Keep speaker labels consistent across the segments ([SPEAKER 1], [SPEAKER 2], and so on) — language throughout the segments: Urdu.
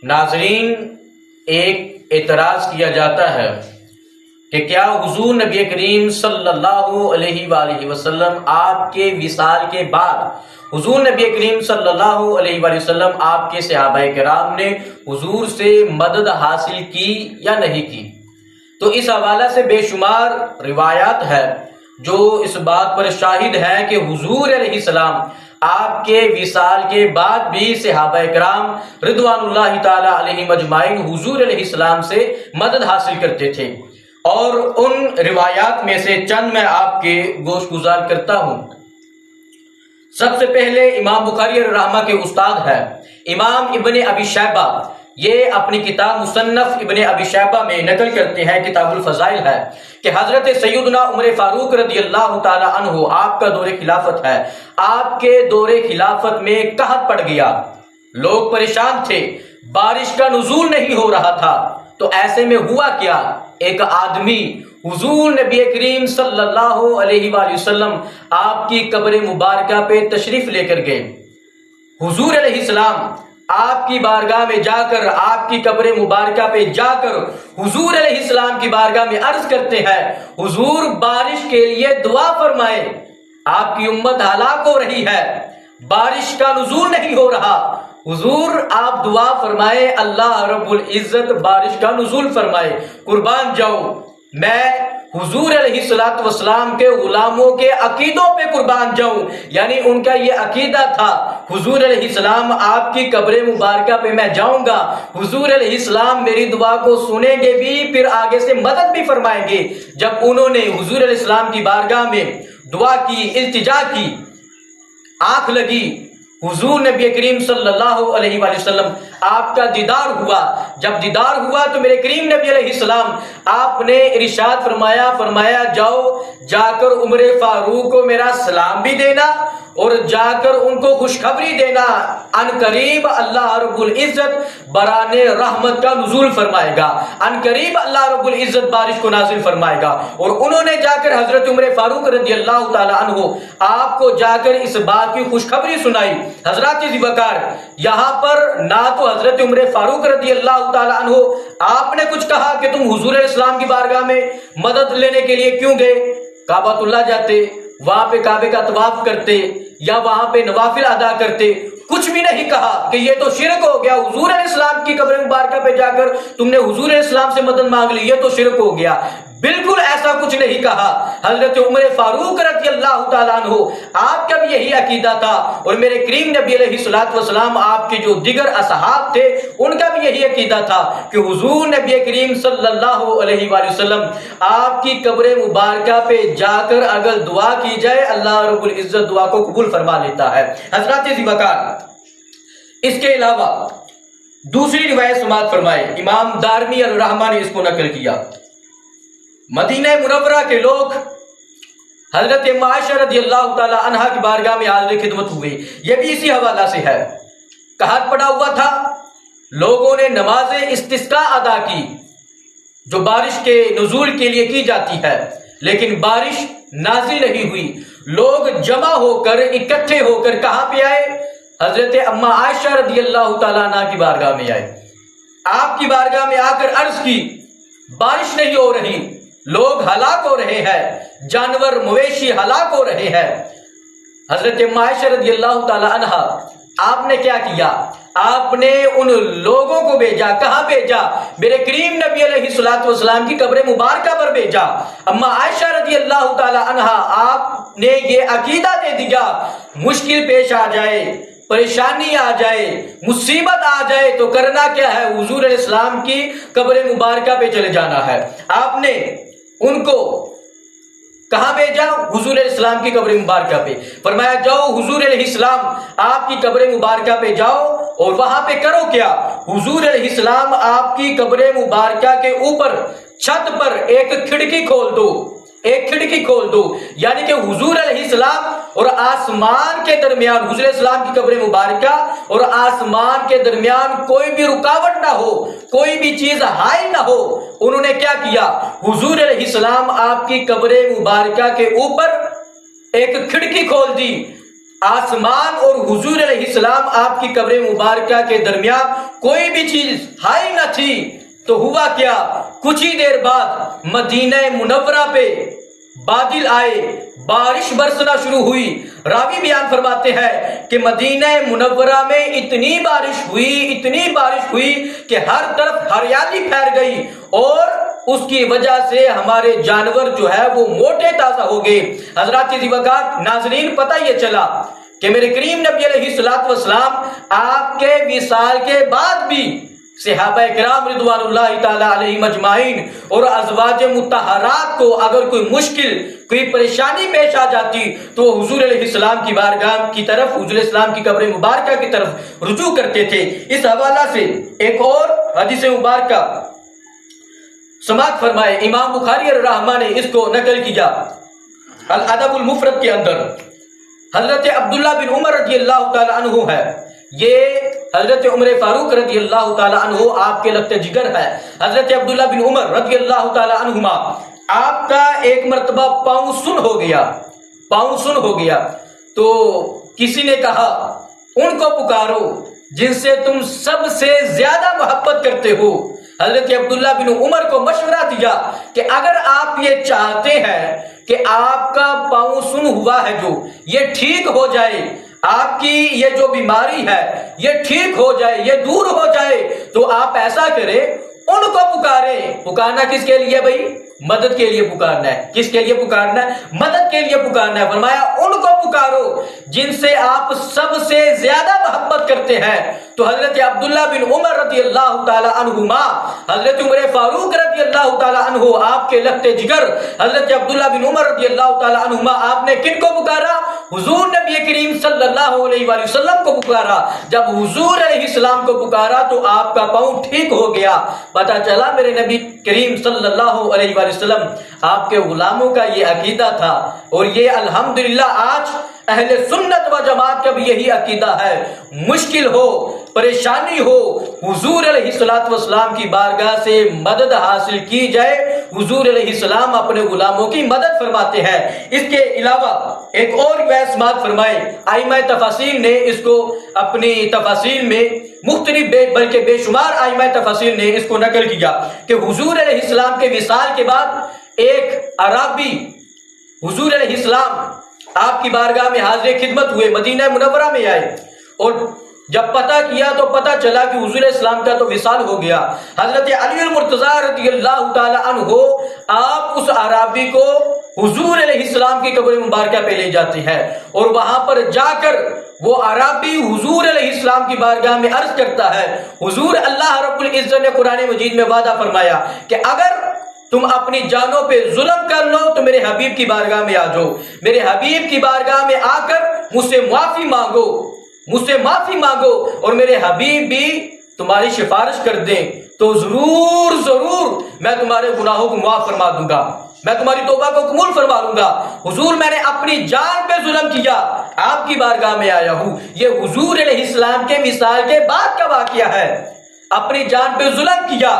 [SPEAKER 1] ناظرین، ایک اعتراض کیا جاتا ہے کہ کیا حضور نبی کریم صلی اللہ علیہ وآلہ وسلم آپ کے وصال کے بعد حضور نبی کریم صلی اللہ علیہ وآلہ وسلم آپ کے صحابہ کرام نے حضور سے مدد حاصل کی یا نہیں کی؟ تو اس حوالے سے بے شمار روایات ہے جو اس بات پر شاہد ہے کہ حضور علیہ السلام آپ کے وصال کے بعد بھی صحابہ کرام رضوان اللہ تعالی علیہ مجمعین حضور علیہ السلام سے مدد حاصل کرتے تھے، اور ان روایات میں سے چند میں آپ کے گوش گزار کرتا ہوں۔ سب سے پہلے امام بخاری رحمہ کے استاد ہے امام ابن ابی شیبہ، یہ اپنی کتاب مصنف ابن ابی شیبہ میں نقل کرتے ہیں، کتاب الفضائل ہے، کہ حضرت سیدنا عمر فاروق رضی اللہ تعالی عنہ آپ کا دور خلافت ہے، آپ کے دور خلافت میں قحط پڑ گیا، لوگ پریشان تھے، بارش کا نزول نہیں ہو رہا تھا۔ تو ایسے میں ہوا کیا، ایک آدمی حضور نبی کریم صلی اللہ علیہ وآلہ وسلم آپ کی قبر مبارکہ پہ تشریف لے کر گئے۔ حضور علیہ السلام آپ کی بارگاہ میں جا کر، آپ کی قبر مبارکہ پہ جا کر حضور علیہ السلام کی بارگاہ میں عرض کرتے ہیں، حضور بارش کے لیے دعا فرمائے، آپ کی امت ہلاک ہو رہی ہے، بارش کا نزول نہیں ہو رہا، حضور آپ دعا فرمائے، اللہ رب العزت بارش کا نزول فرمائے۔ قربان جاؤ، میں حضور علیہ السلام کے غلاموں کے عقیدوں پہ قربان جاؤں، یعنی ان کا یہ عقیدہ تھا حضور علیہ السلام آپ کی قبر مبارکہ پہ میں جاؤں گا، حضور علیہ السلام میری دعا کو سنیں گے بھی، پھر آگے سے مدد بھی فرمائیں گے۔ جب انہوں نے حضور علیہ السلام کی بارگاہ میں دعا کی، التجا کی، آنکھ لگی، حضور نبی کریم صلی اللہ علیہ وآلہ وسلم آپ کا دیدار ہوا۔ جب دیدار ہوا تو میرے کریم نبی علیہ السلام آپ نے ارشاد فرمایا جاؤ جا کر عمر فاروق کو میرا سلام بھی دینا اور جا کر ان کو خوشخبری دینا، ان قریب اللہ رب العزت بران رحمت کا نزول فرمائے گا، ان قریب اللہ رب العزت بارش کو نازل فرمائے گا۔ اور انہوں نے جا کر حضرت عمر فاروق رضی اللہ تعالی عنہ آپ کو جا کر اس بات کی خوشخبری سنائی۔ حضرات ذی وقار، یہاں پر نہ تو حضرت عمر فاروق رضی اللہ تعالی عنہ آپ نے کچھ کہا کہ تم حضور علیہ السلام کی بارگاہ میں مدد لینے کے لیے کیوں گئے، کعبۃ اللہ جاتے، وہاں پہ کعبے کا طواف کرتے یا وہاں پہ نوافل ادا کرتے، کچھ بھی نہیں کہا کہ یہ تو شرک ہو گیا، حضور علیہ السلام کی قبر مبارکہ پہ جا کر تم نے حضور علیہ السلام سے مدد مانگ لی، یہ تو شرک ہو گیا۔ بالکل ایسا کچھ نہیں کہا۔ حضرت عمر فاروق رضی اللہ تعالیٰ عنہ آپ کا بھی یہی عقیدہ تھا، اور میرے کریم نبی علیہ السلام آپ کے جو دیگر اصحاب تھے ان کا بھی یہی عقیدہ تھا کہ حضور نبی کریم صلی اللہ علیہ وآلہ وسلم آپ کی قبر مبارکہ پہ جا کر اگر دعا کی جائے اللہ رب العزت دعا کو قبول فرما لیتا ہے۔ حضرات ذی وقار، اس کے علاوہ دوسری روایت سماعت فرمائے، امام دارمی الرحمہ نے اس کو نقل کیا۔ مدینہ منورہ کے لوگ حضرت عائشہ رضی اللہ تعالی عنہ کی بارگاہ میں حاضر خدمت ہوئے، یہ بھی اسی حوالہ سے ہے۔ قحط پڑا ہوا تھا، لوگوں نے نماز استسقاء ادا کی جو بارش کے نزول کے لیے کی جاتی ہے، لیکن بارش نازل نہیں ہوئی۔ لوگ جمع ہو کر، اکٹھے ہو کر کہاں پہ آئے؟ حضرت اما عائشہ رضی اللہ تعالیٰ عنہ کی بارگاہ میں آئے۔ آپ کی بارگاہ میں آ کر عرض کی، بارش نہیں ہو رہی، لوگ ہلاک ہو رہے ہیں، جانور مویشی ہلاک ہو رہے ہیں۔ حضرت عائشہ رضی اللہ تعالی عنہ آپ نے کیا کیا؟ آپ نے ان لوگوں کو بھیجا، کہاں بھیجا؟ میرے کریم نبی علیہ السلام کی قبر مبارکہ پر بھیجا۔ اما عائشہ رضی اللہ تعالی عنہ آپ نے یہ عقیدہ دے دیا، مشکل پیش آ جائے، پریشانی آ جائے، مصیبت آ جائے تو کرنا کیا ہے؟ حضور علیہ السلام کی قبر مبارکہ پہ چلے جانا ہے۔ آپ نے ان کو کہاں بھیجا؟ حضور علیہ السلام کی قبر مبارکہ پہ۔ فرمایا جاؤ حضور علیہ السلام آپ کی قبر مبارکہ پہ جاؤ اور وہاں پہ کرو کیا؟ حضور علیہ السلام آپ کی قبر مبارکہ کے اوپر چھت پر ایک کھڑکی کھول دو، ایک کھڑکی کھول دو، یعنی کہ حضور علیہ السلام اور آسمان کے درمیان، حضور علیہ السلام کی قبر مبارکہ اور آسمان کے درمیان کوئی بھی رکاوٹ نہ ہو، کوئی بھی چیز حائل نہ ہو۔ انہوں نے کیا کیا؟ حضور علیہ السلام آپ کی قبر مبارکہ کے اوپر ایک کھڑکی کھول دی، آسمان اور حضور علیہ السلام آپ کی قبر مبارکہ کے درمیان کوئی بھی چیز ہائی نہ تھی، تو ہوا کیا، کچھ ہی دیر بعد مدینہ منورہ پہ بادل آئے، بارش برسنا شروع ہوئی۔ راوی بیان فرماتے ہیں کہ مدینہ منورہ میں اتنی بارش ہوئی کہ ہر طرف ہریالی پھیل گئی، اور اس کی وجہ سے ہمارے جانور جو ہے وہ موٹے تازہ ہو گئے۔ حضرات وقت ناظرین، پتہ یہ چلا کہ میرے کریم نبی علیہ السلام آپ کے وصال کے بعد بھی صحابہ کرام رضوان اللہ تعالی علیہم اجمعین اور ازواج مطہرات کو اگر کوئی مشکل، کوئی پریشانی پیش آ جاتی تو وہ حضور علیہ السلام کی بارگاہ کی طرف، حضور علیہ السلام کی قبر مبارکہ کی طرف رجوع کرتے تھے۔ اس حوالہ سے ایک اور حدیث مبارکہ سماعت فرمائے، امام بخاری الرحمہ نے اس کو نقل کیا الادب المفرد کے اندر۔ حضرت عبداللہ بن عمر رضی اللہ تعالی عنہ ہے، یہ حضرت عمر فاروق رضی اللہ تعالی عنہ آپ کے لگتے جگر ہے۔ حضرت عبداللہ بن عمر رضی اللہ تعالی عنہما آپ کا ایک مرتبہ پاؤں سن ہو گیا تو کسی نے کہا ان کو پکارو جن سے تم سب سے زیادہ محبت کرتے ہو۔ حضرت عبداللہ بن عمر کو مشورہ دیا کہ اگر آپ یہ چاہتے ہیں کہ آپ کا پاؤں سن ہوا ہے جو یہ ٹھیک ہو جائے، آپ کی یہ جو بیماری ہے یہ ٹھیک ہو جائے، یہ دور ہو جائے، تو آپ ایسا کریں، ان کو پکاریں۔ پکارنا کس کے لیے بھائی؟ مدد کے لیے پکارنا ہے۔ کس کے لیے پکارنا ہے؟ مدد کے لیے پکارنا ہے۔ فرمایا ان کو پکارو جن سے آپ سب سے زیادہ محبت کرتے ہیں۔ تو حضرت عبداللہ بن عمر رضی اللہ تعالی عنہما، حضرت عمر فاروق رضی اللہ تعالی عنہ آپ کے لگتے جگر حضرت عبداللہ بن عمر رضی اللہ تعالی عنہما، آپ نے کن کو پکارا؟ حضور نبی کریم صلی اللہ علیہ وآلہ وسلم کو پکارا۔ جب حضور علیہ السلام کو پکارا تو آپ کا پاؤں ٹھیک ہو گیا۔ پتہ چلا میرے نبی کریم صلی اللہ علیہ وآلہ وسلم آپ کے غلاموں کا یہ عقیدہ تھا، اور یہ الحمدللہ آج اہل سنت و جماعت کا بھی یہی عقیدہ ہے۔ مشکل ہو، پریشانی ہو، حضور علیہ السلام کی بارگاہ سے مدد حاصل کی جائے۔ حضور علیہ السلام اپنے غلاموں کی مدد فرماتے ہیں۔ اس کے علاوہ ایک اور روایت سماعت فرمائے، ائمہ تفاسیر نے اس کو اپنی تفاسیر میں مختلف بلکہ بے شمار ائمہ تفاسیر نے اس کو نقل کیا کہ حضور علیہ السلام کے وصال کے بعد ایک اعرابی حضور علیہ السلام آپ کی بارگاہ میں حاضر خدمت ہوئے، مدینہ منورہ میں آئے، اور جب پتہ کیا تو پتہ چلا کہ حضور علیہ السلام کا تو وصال ہو گیا۔ حضرت علی المرتضیٰ رضی اللہ تعالی عنہ آپ اس اعرابی کو حضور علیہ السلام کی قبر مبارکہ پہ لے جاتے ہیں، اور وہاں پر جا کر وہ اعرابی حضور علیہ السلام کی بارگاہ میں عرض کرتا ہے، حضور اللہ رب العزت نے قرآن مجید میں وعدہ فرمایا کہ اگر تم اپنی جانوں پہ ظلم کر لو تو میرے حبیب کی بارگاہ میں آ جاؤ، میرے حبیب کی بارگاہ میں آ کر مجھ سے معافی مانگو اور میرے حبیب بھی تمہاری سفارش کر دیں تو ضرور میں تمہارے گناہوں کو معاف فرما دوں گا، میں تمہاری توبہ کو قبول فرما لوں گا۔ حضور میں نے اپنی جان پہ ظلم کیا، آپ کی بارگاہ میں آیا ہوں۔ یہ حضور علیہ السلام کے وصال کے بعد کا واقعہ ہے۔ اپنی جان پہ ظلم کیا،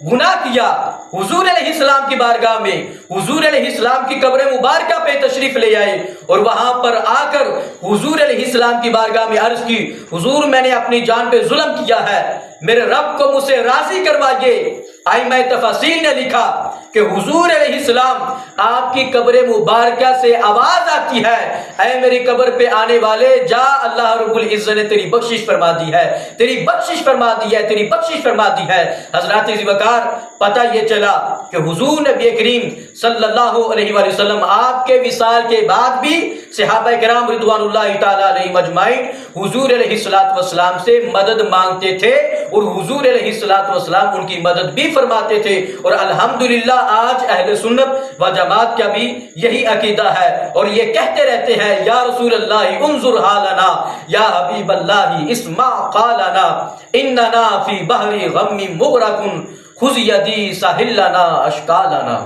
[SPEAKER 1] گناہ کیا، حضور علیہ السلام کی بارگاہ میں حضور علیہ السلام کی قبر مبارکہ پہ تشریف لے آئے، اور وہاں پر آ کر حضور علیہ السلام کی بارگاہ میں عرض کی، حضور میں نے اپنی جان پہ ظلم کیا ہے، میرے رب کو مجھ سے راضی کروائیے۔ ائمہ تفاسیر نے لکھا کہ حضور علیہ السلام آپ کی قبر مبارکہ سے آواز آتی ہے، اے میری قبر پہ آنے والے جا، اللہ رب العزت نے تیری بخشش فرما دی ہے، تیری بخشش فرما دی ہے، تیری بخشش فرما دی ہے۔ حضرات وقار پتہ یہ چلا کہ حضور نبی کریم صلی اللہ علیہ وآلہ وسلم آپ کے وصال کے بعد بھی صحابہ کرام رضوان اللہ تعالی علیہم اجمعین حضور علیہ السلام سے مدد مانگتے تھے، اور حضور علیہ السلام ان کی مدد بھی فرماتے تھے۔ اور الحمدللہ آج اہل سنت و جماعت کا بھی یہی عقیدہ ہے، اور یہ کہتے رہتے ہیں، یا رسول اللہ انظر حالنا، یا حبیب اللہ اسمع قالنا، اننا فی بحر غم مغرق خذ یدی ساحل لنا اشکالنا۔